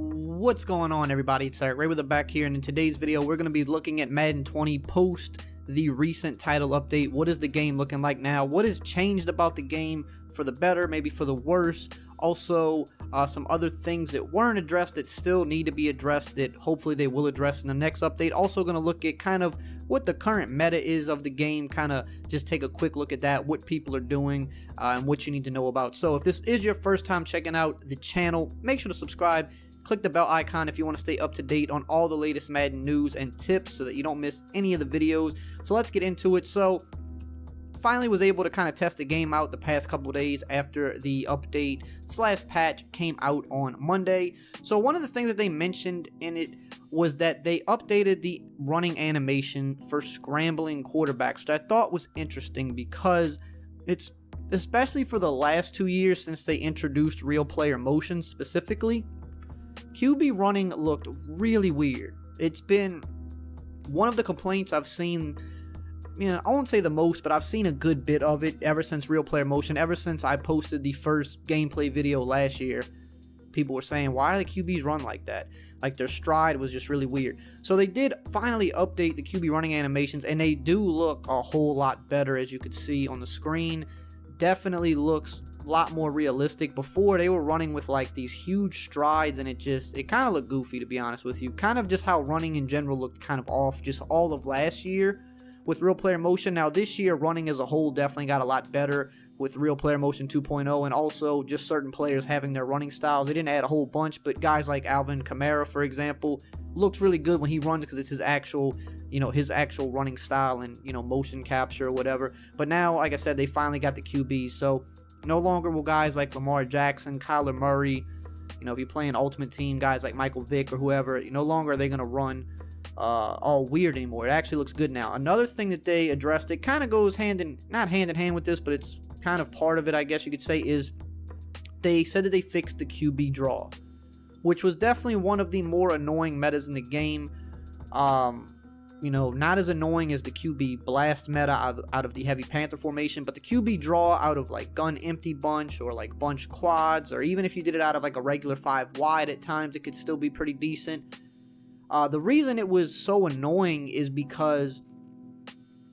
What's going on, everybody? It's EricRayweather back here, and in today's video we're going to be looking at Madden 20 post the recent title update. What is the game looking like now? What has changed about the game for the better, maybe for the worse? Also, some other things that weren't addressed that still need to be addressed that hopefully they will address in the next update. Also going to look at kind of what the current meta is of the game, kind of just take a quick look at that, what people are doing, and what you need to know about. So if this is your first time checking out the channel, make sure to subscribe. Click the bell icon if you want to stay up to date on all the latest Madden news and tips so that you don't miss any of the videos. So let's get into it. So finally was able to kind of test the game out the past couple days after the update / patch came out on Monday. So one of the things that they mentioned in it was that they updated the running animation for scrambling quarterbacks, which I thought was interesting because it's especially for the last 2 years since they introduced real player motion specifically. QB running looked really weird. It's been one of the complaints I've seen, I won't say the most, but I've seen a good bit of it ever since real player motion, ever since I posted the first gameplay video last year. People were saying, why do the QBs run like that? Like their stride was just really weird. So they did finally update the QB running animations, and they do look a whole lot better, as you could see on the screen. Definitely looks a lot more realistic. Before, they were running with like these huge strides, and it kind of looked goofy, to be honest with you. Kind of just how running in general looked kind of off just all of last year with real player motion. Now this year, running as a whole definitely got a lot better with real player motion 2.0, and also just certain players having their running styles. They didn't add a whole bunch, but guys like Alvin Kamara, for example, looks really good when he runs because it's his actual running style and, motion capture or whatever. But now, like I said, they finally got the QBs, so no longer will guys like Lamar Jackson, Kyler Murray, if you're playing Ultimate Team, guys like Michael Vick or whoever, no longer are they going to run all weird anymore. It actually looks good now. Another thing that they addressed, it kind of goes not hand in hand with this, but it's kind of part of it, I guess you could say, is they said that they fixed the QB draw, which was definitely one of the more annoying metas in the game. Not as annoying as the QB blast meta out of the heavy panther formation, but the QB draw out of like gun empty bunch or like bunch quads, or even if you did it out of like a regular 5 wide at times, it could still be pretty decent. The reason it was so annoying is because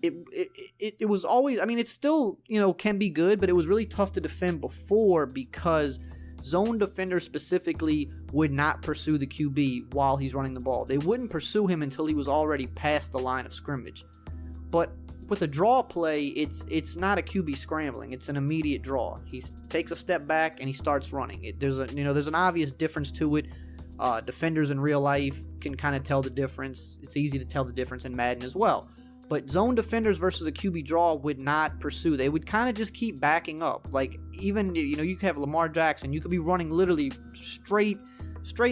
it was always, it still, can be good, but it was really tough to defend before because zone defenders specifically would not pursue the QB while he's running the ball. They wouldn't pursue him until he was already past the line of scrimmage. But with a draw play, it's not a QB scrambling. It's an immediate draw. He takes a step back and he starts running. There's an obvious difference to it. Defenders in real life can kind of tell the difference. It's easy to tell the difference in Madden as well. But zone defenders versus a QB draw would not pursue. They would kind of just keep backing up. Like, even, you could have Lamar Jackson. You could be running literally straight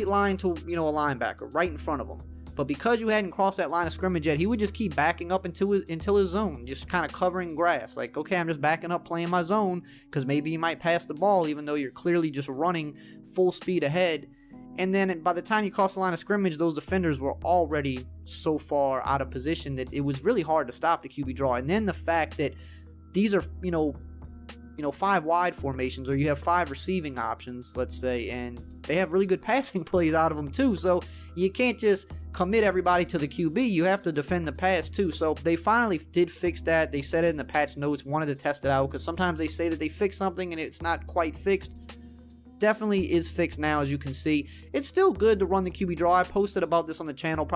line to, a linebacker right in front of him. But because you hadn't crossed that line of scrimmage yet, he would just keep backing up until his zone, just kind of covering grass. Like, okay, I'm just backing up, playing my zone, because maybe he might pass the ball, even though you're clearly just running full speed ahead. And then by the time you cross the line of scrimmage, those defenders were already so far out of position that it was really hard to stop the QB draw. And then the fact that these are, 5 wide formations, or you have 5 receiving options, let's say, and they have really good passing plays out of them too. So you can't just commit everybody to the QB. You have to defend the pass too. So they finally did fix that. They said it in the patch notes, wanted to test it out, because sometimes they say that they fixed something and it's not quite fixed. Definitely is fixed now, as you can see. It's still good to run the QB draw. I posted about this on the channel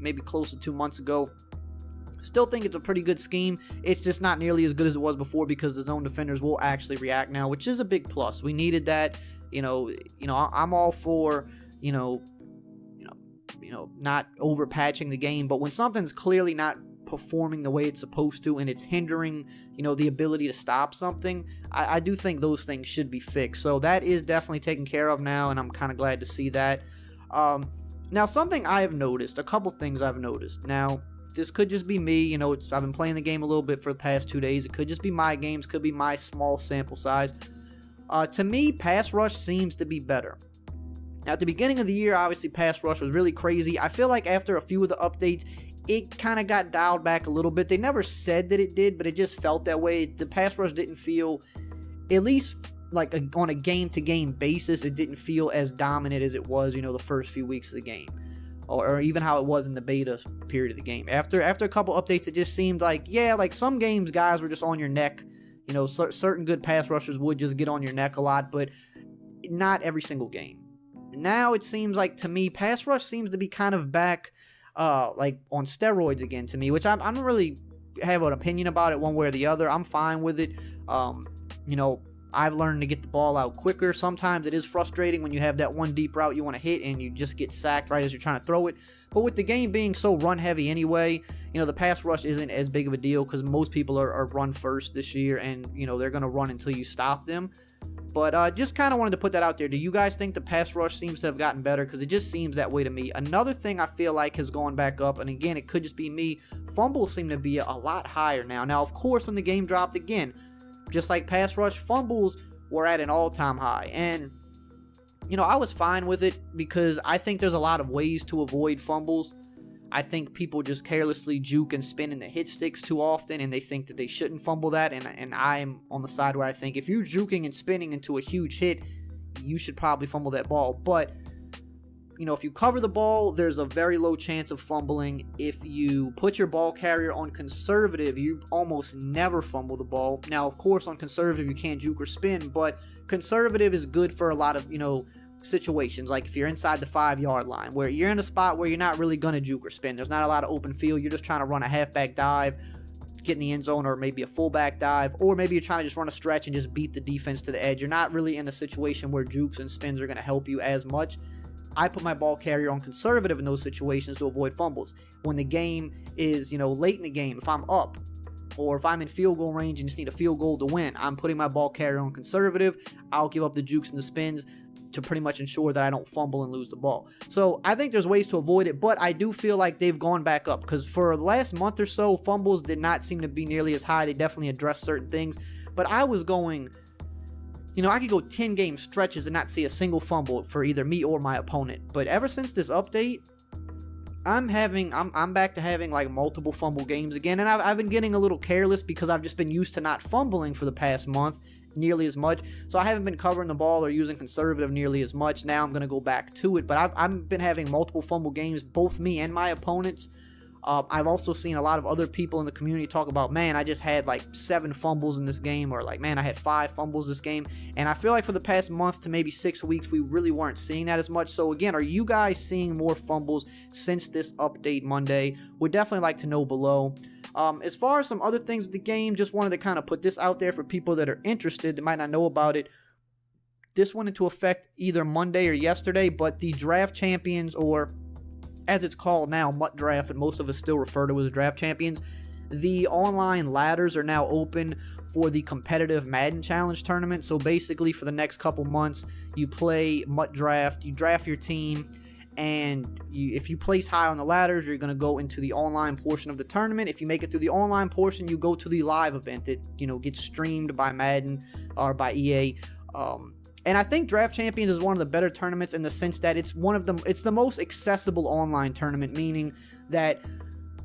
maybe close to 2 months ago. Still think it's a pretty good scheme. It's just not nearly as good as it was before, because the zone defenders will actually react now, which is a big plus. We needed that. I'm all for not over patching the game, but when something's clearly not performing the way it's supposed to and it's hindering the ability to stop something, I do think those things should be fixed. So that is definitely taken care of now, and I'm kind of glad to see that. Now, something I have noticed, a couple things I've noticed. Now, this could just be me, I've been playing the game a little bit for the past 2 days. It could just be my games, could be my small sample size. To me, pass rush seems to be better. Now, at the beginning of the year, obviously pass rush was really crazy. I feel like after a few of the updates, it kind of got dialed back a little bit. They never said that it did, but it just felt that way. The pass rush didn't feel, at least like on a game-to-game basis, it didn't feel as dominant as it was, the first few weeks of the game. Or even how it was in the beta period of the game. After a couple updates, it just seemed like, yeah, like some games guys were just on your neck. Certain good pass rushers would just get on your neck a lot, but not every single game. Now it seems like, to me, pass rush seems to be kind of back like on steroids again to me, which I don't really have an opinion about it one way or the other. I'm fine with it. I've learned to get the ball out quicker. Sometimes it is frustrating when you have that one deep route you want to hit and you just get sacked right as you're trying to throw it. But with the game being so run heavy anyway, the pass rush isn't as big of a deal because most people are run first this year, and they're going to run until you stop them. But just kind of wanted to put that out there. Do you guys think the pass rush seems to have gotten better? Because it just seems that way to me. Another thing I feel like has gone back up, and again, it could just be me, fumbles seem to be a lot higher now. Now, of course, when the game dropped again, just like pass rush, fumbles were at an all-time high. And, I was fine with it because I think there's a lot of ways to avoid fumbles. I think people just carelessly juke and spin in the hit sticks too often, and they think that they shouldn't fumble that. And I'm on the side where I think if you're juking and spinning into a huge hit, you should probably fumble that ball. But, if you cover the ball, there's a very low chance of fumbling. If you put your ball carrier on conservative, you almost never fumble the ball. Now, of course, on conservative, you can't juke or spin, but conservative is good for a lot of, situations. Like if you're inside the 5-yard line, where you're in a spot where you're not really going to juke or spin. There's not a lot of open field. You're just trying to run a halfback dive, get in the end zone, or maybe a fullback dive, or maybe you're trying to just run a stretch and just beat the defense to the edge. You're not really in a situation where jukes and spins are going to help you as much. I put my ball carrier on conservative in those situations to avoid fumbles. When the game is, late in the game, if I'm up, or if I'm in field goal range and just need a field goal to win, I'm putting my ball carrier on conservative. I'll give up the jukes and the spins to pretty much ensure that I don't fumble and lose the ball. So I think there's ways to avoid it, but I do feel like they've gone back up because for the last month or so, fumbles did not seem to be nearly as high. They definitely addressed certain things, but I was going, I could go 10 game stretches and not see a single fumble for either me or my opponent. But ever since this update, I'm back to having like multiple fumble games again, and I've been getting a little careless because I've just been used to not fumbling for the past month nearly as much, so I haven't been covering the ball or using conservative nearly as much. Now I'm going to go back to it, but I've been having multiple fumble games, both me and my opponents. I've also seen a lot of other people in the community talk about, man, I just had like 7 fumbles in this game, or like, man, I had 5 fumbles this game. And I feel like for the past month to maybe 6 weeks, we really weren't seeing that as much. So again, are you guys seeing more fumbles since this update Monday? We'd definitely like to know below. As far as some other things with the game, just wanted to kind of put this out there for people that are interested that might not know about it. This went into effect either Monday or yesterday, but the draft champions, or as it's called now, MUT Draft, and most of us still refer to it as draft champions, the online ladders are now open for the competitive Madden Challenge tournament. So basically for the next couple months, you play MUT Draft, you draft your team, and if you place high on the ladders, you're going to go into the online portion of the tournament. If you make it through the online portion, you go to the live event that gets streamed by Madden or by EA. And I think Draft Champions is one of the better tournaments in the sense that it's the most accessible online tournament, meaning that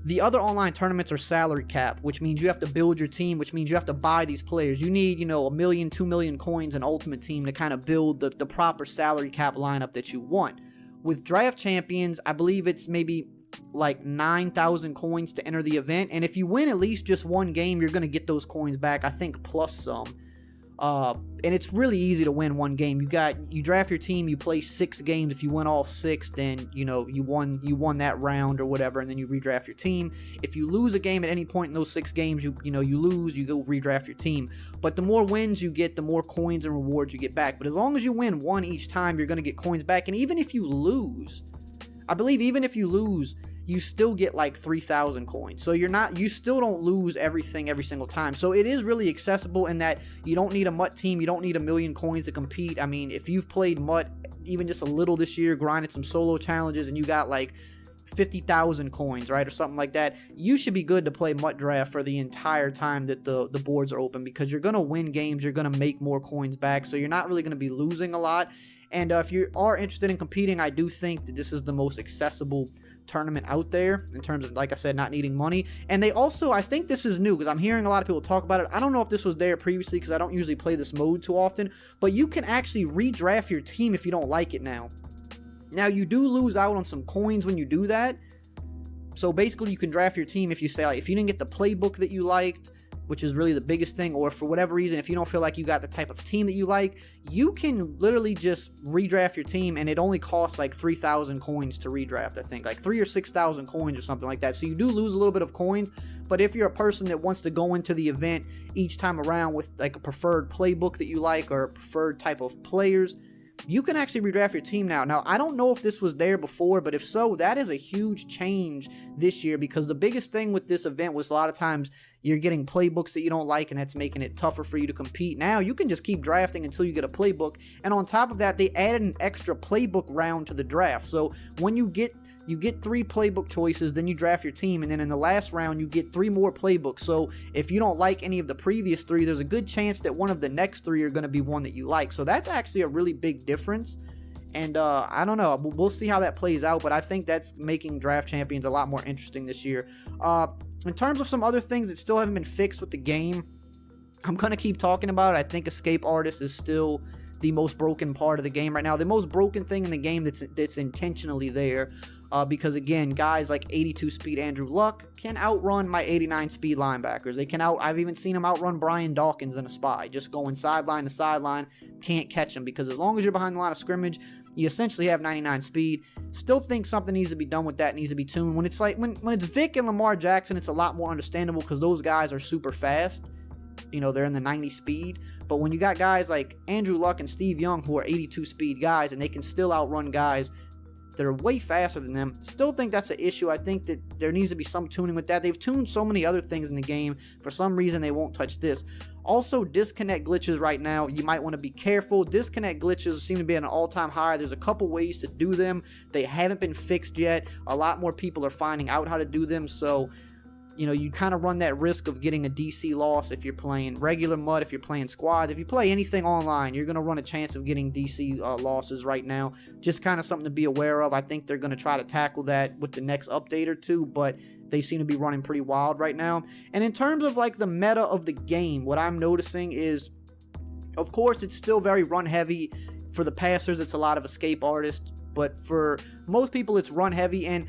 the other online tournaments are salary cap, which means you have to build your team, which means you have to buy these players. You need, 1 million, 2 million coins in Ultimate Team to kind of build the proper salary cap lineup that you want. With Draft Champions, I believe it's maybe like 9,000 coins to enter the event, and if you win at least just one game, you're going to get those coins back, I think plus some. And it's really easy to win one game. You draft your team, you play 6 games. If you win all 6, then you won that round or whatever, and then you redraft your team. If you lose a game at any point in those 6 games, you lose, you go redraft your team. But the more wins you get, the more coins and rewards you get back. But as long as you win one each time, you're going to get coins back. And even if you lose, I believe even if you lose, you still get like 3,000 coins. So you still don't lose everything every single time. So it is really accessible in that you don't need a MUT team. You don't need 1 million coins to compete. I mean, if you've played MUT even just a little this year, grinded some solo challenges, and you got like 50,000 coins, right, or something like that, you should be good to play MUT Draft for the entire time that the boards are open, because you're going to win games, you're going to make more coins back, so you're not really going to be losing a lot. And if you are interested in competing, I do think that this is the most accessible tournament out there in terms of, like I said, not needing money. And they also, I think this is new because I'm hearing a lot of people talk about it. I don't know if this was there previously because I don't usually play this mode too often, but you can actually redraft your team if you don't like it now. Now, you do lose out on some coins when you do that. So basically, you can draft your team if you say, like, if you didn't get the playbook that you liked, which is really the biggest thing, or for whatever reason, if you don't feel like you got the type of team that you like, you can literally just redraft your team, and it only costs like 3,000 coins to redraft, I think, like 3,000 or 6,000 coins or something like that. So you do lose a little bit of coins, but if you're a person that wants to go into the event each time around with like a preferred playbook that you like or a preferred type of players, you can actually redraft your team now. Now, I don't know if this was there before, but if so, that is a huge change this year, because the biggest thing with this event was a lot of times you're getting playbooks that you don't like, and that's making it tougher for you to compete. Now, you can just keep drafting until you get a playbook, and on top of that, they added an extra playbook round to the draft. So when you get 3 playbook choices, then you draft your team, and then in the last round you get 3 more playbooks. So if you don't like any of the previous 3, there's a good chance that one of the next 3 are going to be one that you like. So that's actually a really big difference, and I don't know, we'll see how that plays out, but I think that's making Draft Champions a lot more interesting this year. In terms of some other things that still haven't been fixed with the game, I'm going to keep talking about it. I think Escape Artist is still the most broken part of the game right now, the most broken thing in the game that's intentionally there. Because again, guys like 82 speed Andrew Luck can outrun my 89 speed linebackers. I've even seen him outrun Brian Dawkins in a spy, just going sideline to sideline, can't catch him, because as long as you're behind the line of scrimmage, you essentially have 99 speed. Still think something needs to be done with that, needs to be tuned. When it's like, when it's Vic and Lamar Jackson, it's a lot more understandable because those guys are super fast. You know, they're in the 90 speed. But when you got guys like Andrew Luck and Steve Young who are 82 speed guys, and they can still outrun guys that are way faster than them, still think that's an issue. I think that there needs to be some tuning with that. They've tuned so many other things in the game. For some reason, they won't touch this. Also, disconnect glitches right now, you might want to be careful. Disconnect glitches seem to be at an all-time high. There's a couple ways to do them. They haven't been fixed yet. A lot more people are finding out how to do them, so you know, you kind of run that risk of getting a DC loss if you're playing regular mud, if you're playing squad. If you play anything online, you're going to run a chance of getting DC losses right now. Just kind of something to be aware of. I think they're going to try to tackle that with the next update or two, but they seem to be running pretty wild right now. And in terms of like the meta of the game, what I'm noticing is, of course, it's still very run heavy. For the passers, it's a lot of escape artists, but for most people, it's run heavy. And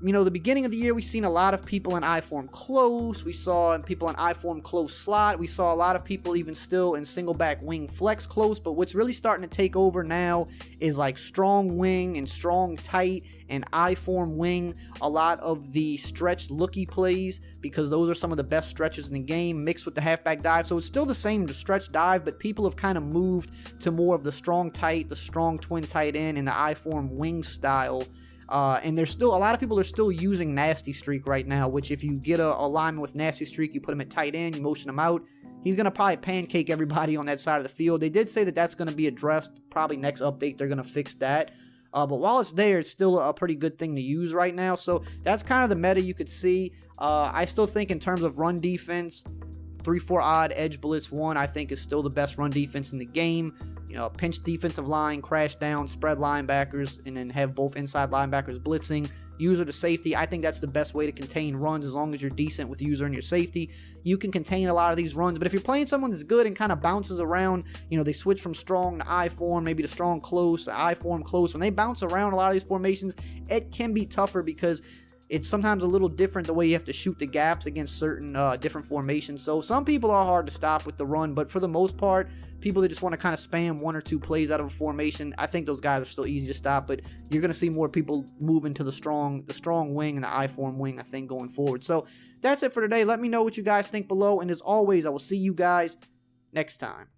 you know, the beginning of the year, we've seen a lot of people in I-form close. We saw people in I-form close slot. We saw a lot of people even still in single back wing flex close. But what's really starting to take over now is like strong wing and strong tight and I-form wing. A lot of the stretch looky plays, because those are some of the best stretches in the game, mixed with the halfback dive. So it's still the same, the stretch dive, but people have kind of moved to more of the strong tight, the strong twin tight end, and the I-form wing style. And there's still a lot of people are still using Nasty Streak right now, which if you get a lineman with Nasty Streak, you put him at tight end, you motion him out, he's going to probably pancake everybody on that side of the field. They did say that that's going to be addressed probably next update. They're going to fix that. But while it's there, it's still a pretty good thing to use right now. So that's kind of the meta you could see. I still think in terms of run defense, 3-4 odd edge blitz 1 I think is still the best run defense in the game. You know, pinch defensive line, crash down, spread linebackers, and then have both inside linebackers blitzing. User to safety, I think that's the best way to contain runs. As long as you're decent with user and your safety, you can contain a lot of these runs. But if you're playing someone that's good and kind of bounces around, you know, they switch from strong to I-form, maybe to strong close, to I-form close. When they bounce around a lot of these formations, it can be tougher because it's sometimes a little different the way you have to shoot the gaps against certain different formations. So some people are hard to stop with the run, but for the most part, people that just want to kind of spam 1 or 2 plays out of a formation, I think those guys are still easy to stop. But you're going to see more people move into the strong wing and the I-form wing, I think, going forward. So that's it for today. Let me know what you guys think below, and as always, I will see you guys next time.